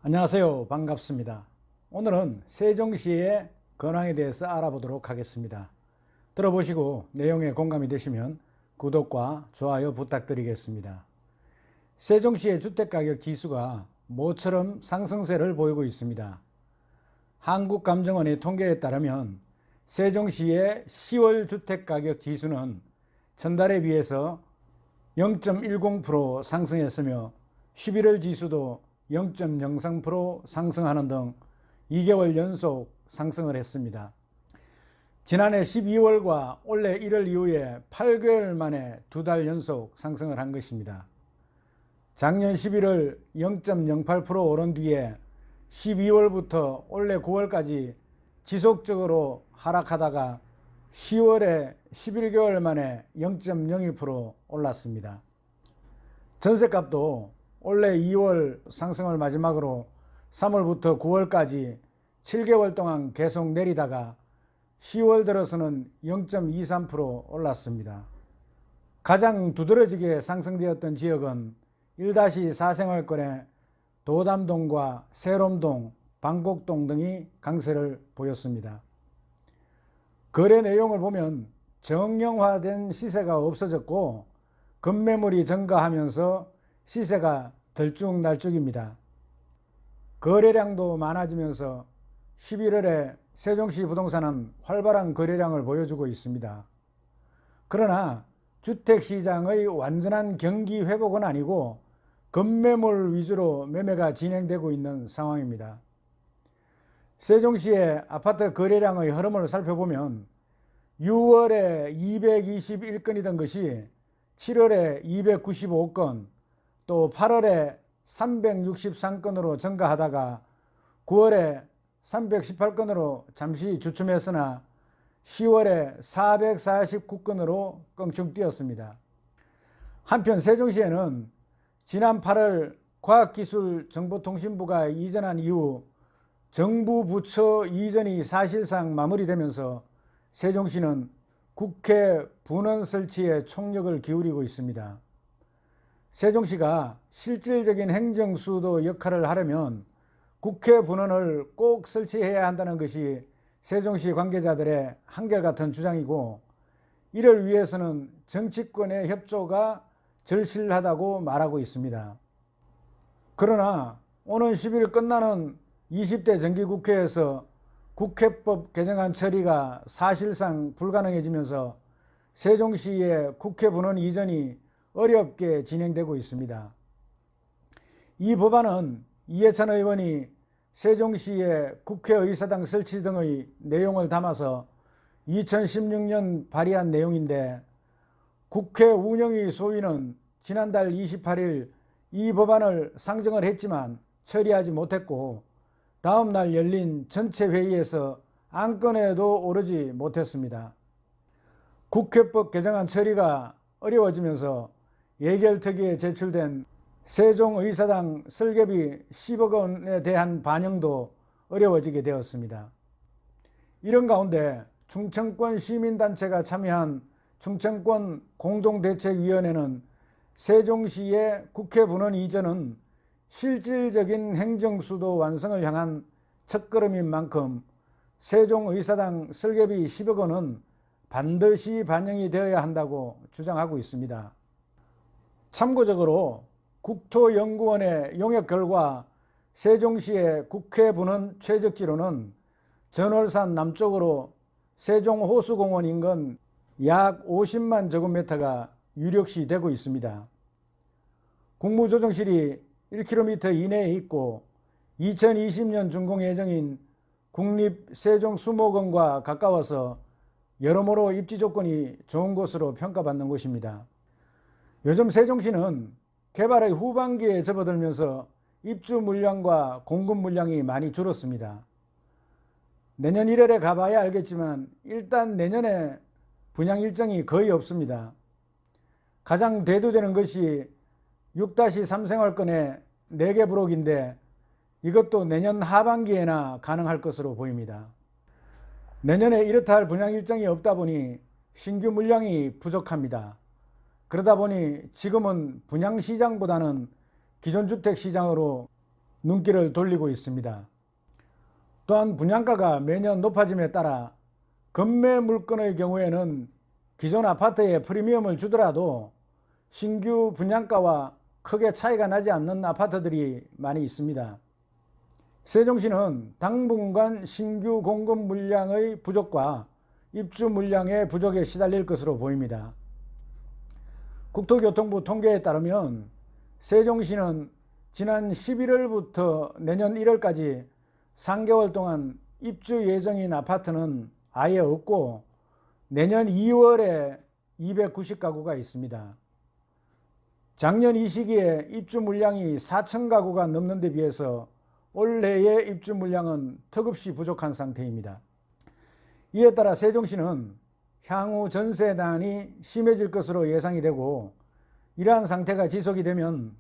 안녕하세요. 반갑습니다. 오늘은 세종시의 근황에 대해서 알아보도록 하겠습니다. 들어보시고 내용에 공감이 되시면 구독과 좋아요 부탁드리겠습니다. 세종시의 주택가격 지수가 모처럼 상승세를 보이고 있습니다. 한국감정원의 통계에 따르면 세종시의 10월 주택가격 지수는 전달에 비해서 0.10% 상승했으며 11월 지수도 0.03% 상승하는 등 2개월 연속 상승을 했습니다. 지난해 12월과 올해 1월 이후에 8개월 만에 2달 연속 상승을 한 것입니다. 작년 11월 0.08% 오른 뒤에 12월부터 올해 9월까지 지속적으로 하락하다가 10월에 11개월 만에 0.02% 올랐습니다. 전셋값도 올해 2월 상승을 마지막으로 3월부터 9월까지 7개월 동안 계속 내리다가 10월 들어서는 0.23% 올랐습니다. 가장 두드러지게 상승되었던 지역은 1-4 생활권의 도담동과 세롬동, 방곡동 등이 강세를 보였습니다. 거래 내용을 보면 정형화된 시세가 없어졌고 급매물이 증가하면서 시세가 들쭉날쭉입니다. 거래량도 많아지면서 11월에 세종시 부동산은 활발한 거래량을 보여주고 있습니다. 그러나 주택시장의 완전한 경기 회복은 아니고 급매물 위주로 매매가 진행되고 있는 상황입니다. 세종시의 아파트 거래량의 흐름을 살펴보면 6월에 221건이던 것이 7월에 295건, 또 8월에 363건으로 증가하다가 9월에 318건으로 잠시 주춤했으나 10월에 449건으로 껑충 뛰었습니다. 한편 세종시에는 지난 8월 과학기술정보통신부가 이전한 이후 정부 부처 이전이 사실상 마무리되면서 세종시는 국회 분원 설치에 총력을 기울이고 있습니다. 세종시가 실질적인 행정수도 역할을 하려면 국회 분원을 꼭 설치해야 한다는 것이 세종시 관계자들의 한결같은 주장이고, 이를 위해서는 정치권의 협조가 절실하다고 말하고 있습니다. 그러나 오는 10일 끝나는 20대 정기국회에서 국회법 개정안 처리가 사실상 불가능해지면서 세종시의 국회 분원 이전이 어렵게 진행되고 있습니다. 이 법안은 이해찬 의원이 세종시의 국회의사당 설치 등의 내용을 담아서 2016년 발의한 내용인데, 국회 운영위 소위는 지난달 28일 이 법안을 상정을 했지만 처리하지 못했고, 다음 날 열린 전체 회의에서 안건에도 오르지 못했습니다. 국회법 개정안 처리가 어려워지면서 예결특위에 제출된 세종의사당 설계비 10억 원에 대한 반영도 어려워지게 되었습니다. 이런 가운데 충청권 시민단체가 참여한 충청권 공동대책위원회는 세종시의 국회 분원 이전은 실질적인 행정수도 완성을 향한 첫걸음인 만큼 세종의사당 설계비 10억 원은 반드시 반영이 되어야 한다고 주장하고 있습니다. 참고적으로 국토연구원의 용역 결과 세종시의 국회 분원 최적지로는 전월산 남쪽으로 세종호수공원 인근 약 50만 제곱미터가 유력시 되고 있습니다. 국무조정실이 1km 이내에 있고 2020년 준공 예정인 국립세종수목원과 가까워서 여러모로 입지 조건이 좋은 곳으로 평가받는 곳입니다. 요즘 세종시는 개발의 후반기에 접어들면서 입주 물량과 공급 물량이 많이 줄었습니다. 내년 1월에 가봐야 알겠지만 일단 내년에 분양 일정이 거의 없습니다. 가장 대두되는 것이 6-3 생활권의 4개 브록인데 이것도 내년 하반기에나 가능할 것으로 보입니다. 내년에 이렇다 할 분양 일정이 없다 보니 신규 물량이 부족합니다. 그러다 보니 지금은 분양시장보다는 기존 주택시장으로 눈길을 돌리고 있습니다. 또한 분양가가 매년 높아짐에 따라 급매 물건의 경우에는 기존 아파트에 프리미엄을 주더라도 신규 분양가와 크게 차이가 나지 않는 아파트들이 많이 있습니다. 세종시는 당분간 신규 공급 물량의 부족과 입주 물량의 부족에 시달릴 것으로 보입니다. 국토교통부 통계에 따르면 세종시는 지난 11월부터 내년 1월까지 3개월 동안 입주 예정인 아파트는 아예 없고 내년 2월에 290가구가 있습니다. 작년 이 시기에 입주 물량이 4,000가구가 넘는 데 비해서 올해의 입주 물량은 턱없이 부족한 상태입니다. 이에 따라 세종시는 향후 전세난이 심해질 것으로 예상이 되고 이러한 상태가 지속이 되면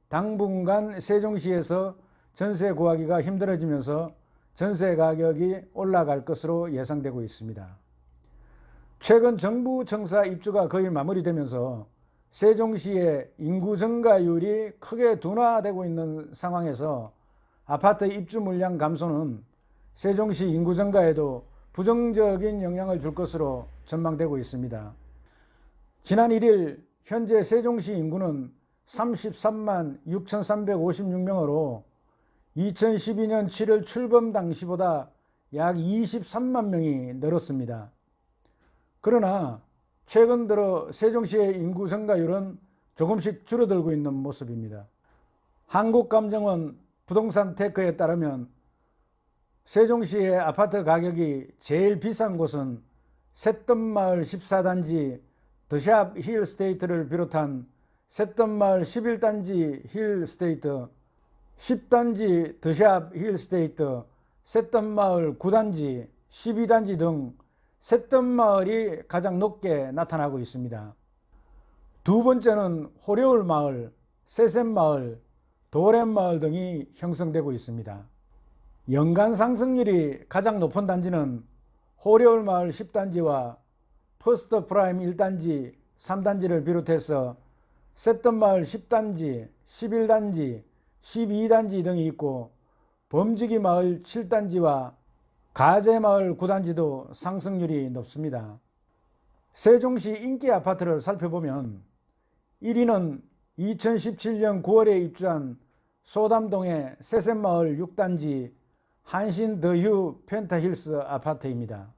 당분간 세종시에서 전세 구하기가 힘들어지면서 전세 가격이 올라갈 것으로 예상되고 있습니다. 최근 정부 청사 입주가 거의 마무리되면서 세종시의 인구 증가율이 크게 둔화되고 있는 상황에서 아파트 입주 물량 감소는 세종시 인구 증가에도 부정적인 영향을 줄 것으로 전망되고 있습니다. 지난 1일 현재 세종시 인구는 33만 6,356명으로 2012년 7월 출범 당시보다 약 23만 명이 늘었습니다. 그러나 최근 들어 세종시의 인구 증가율은 조금씩 줄어들고 있는 모습입니다. 한국감정원 부동산 테크에 따르면 세종시의 아파트 가격이 제일 비싼 곳은 새뜸마을 14단지 더샵 힐스테이트를 비롯한 새뜸마을 11단지 힐스테이트, 10단지 더샵 힐스테이트, 새뜸마을 9단지, 12단지 등 새뜸마을이 가장 높게 나타나고 있습니다. 두 번째는 호려울마을, 새샘마을, 도렘마을 등이 형성되고 있습니다. 연간 상승률이 가장 높은 단지는 호려울마을 10단지와 퍼스트 프라임 1단지, 3단지를 비롯해서 새뜸마을 10단지, 11단지, 12단지 등이 있고 범지기마을 7단지와 가재마을 9단지도 상승률이 높습니다. 세종시 인기 아파트를 살펴보면 1위는 2017년 9월에 입주한 소담동의 새샘마을 6단지 한신 더휴 펜타힐스 아파트입니다.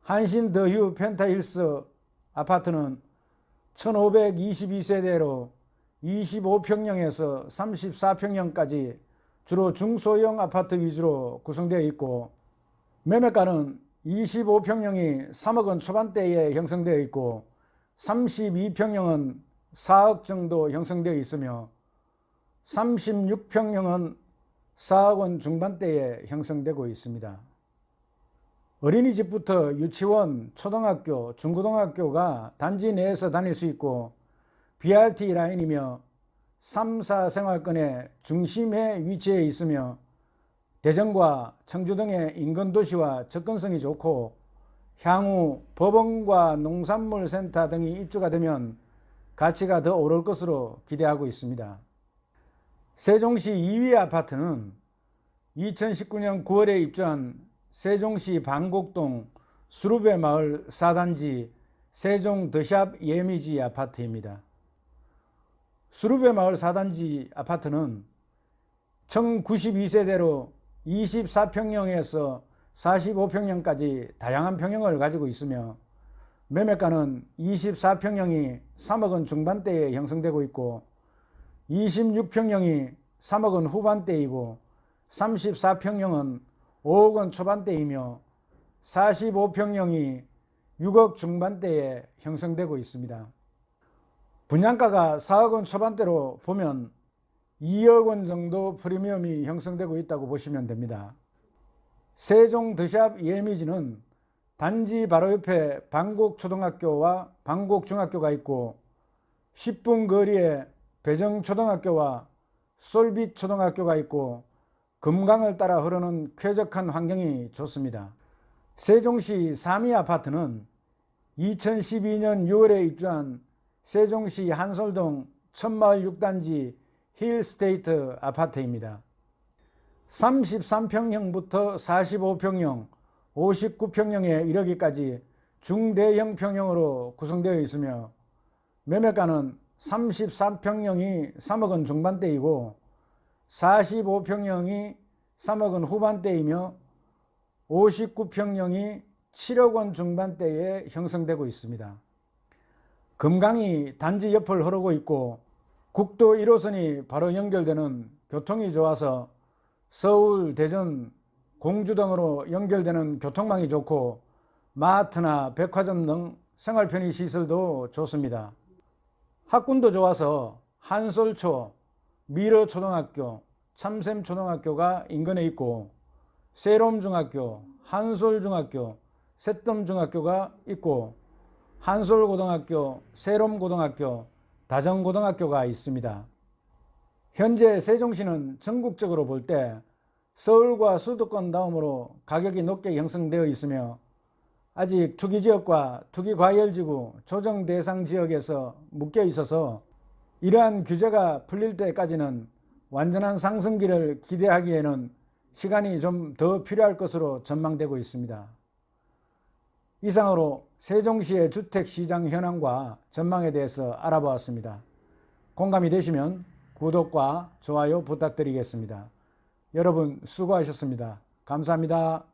한신 더휴 펜타힐스 아파트는 1522세대로 25평형에서 34평형까지 주로 중소형 아파트 위주로 구성되어 있고 매매가는 25평형이 3억 원 초반대에 형성되어 있고 32평형은 4억 정도 형성되어 있으며 36평형은 4억 원 중반대에 형성되고 있습니다. 어린이집부터 유치원, 초등학교, 중고등학교가 단지 내에서 다닐 수 있고 BRT 라인이며 3, 4 생활권의 중심에 위치해 있으며 대전과 청주 등의 인근 도시와 접근성이 좋고 향후 법원과 농산물 센터 등이 입주가 되면 가치가 더 오를 것으로 기대하고 있습니다. 세종시 2위 아파트는 2019년 9월에 입주한 세종시 방곡동 수루베 마을 4단지 세종 더샵 예미지 아파트입니다. 수루베 마을 4단지 아파트는 1092세대로 24평형에서 45평형까지 다양한 평형을 가지고 있으며 매매가는 24평형이 3억 원 중반대에 형성되고 있고 26평형이 3억 원 후반대이고 34평형은 5억 원 초반대이며 45평형이 6억 중반대에 형성되고 있습니다. 분양가가 4억 원 초반대로 보면 2억 원 정도 프리미엄이 형성되고 있다고 보시면 됩니다. 세종 더샵 예미지는 단지 바로 옆에 방곡초등학교와 방곡중학교가 있고 10분 거리에 배정초등학교와 솔빛초등학교가 있고 금강을 따라 흐르는 쾌적한 환경이 좋습니다. 세종시 3위 아파트는 2012년 6월에 입주한 세종시 한솔동 천마을 6단지 힐스테이트 아파트입니다. 33평형부터 45평형, 59평형에 이르기까지 중대형 평형으로 구성되어 있으며 매매가는 33평형이 3억 원 중반대이고 45평형이 3억 원 후반대이며 59평형이 7억 원 중반대에 형성되고 있습니다. 금강이 단지 옆을 흐르고 있고 국도 1호선이 바로 연결되는 교통이 좋아서 서울, 대전, 공주 등으로 연결되는 교통망이 좋고 마트나 백화점 등 생활 편의 시설도 좋습니다. 학군도 좋아서 한솔초, 미러초등학교, 참샘초등학교가 인근에 있고 세롬중학교, 한솔중학교, 새뜸중학교가 있고 한솔고등학교, 세롬고등학교, 다정고등학교가 있습니다. 현재 세종시는 전국적으로 볼 때 서울과 수도권 다음으로 가격이 높게 형성되어 있으며 아직 투기지역과 투기과열지구 조정 대상 지역에서 묶여 있어서 이러한 규제가 풀릴 때까지는 완전한 상승기를 기대하기에는 시간이 좀 더 필요할 것으로 전망되고 있습니다. 이상으로 세종시의 주택시장 현황과 전망에 대해서 알아보았습니다. 공감이 되시면 구독과 좋아요 부탁드리겠습니다. 여러분 수고하셨습니다. 감사합니다.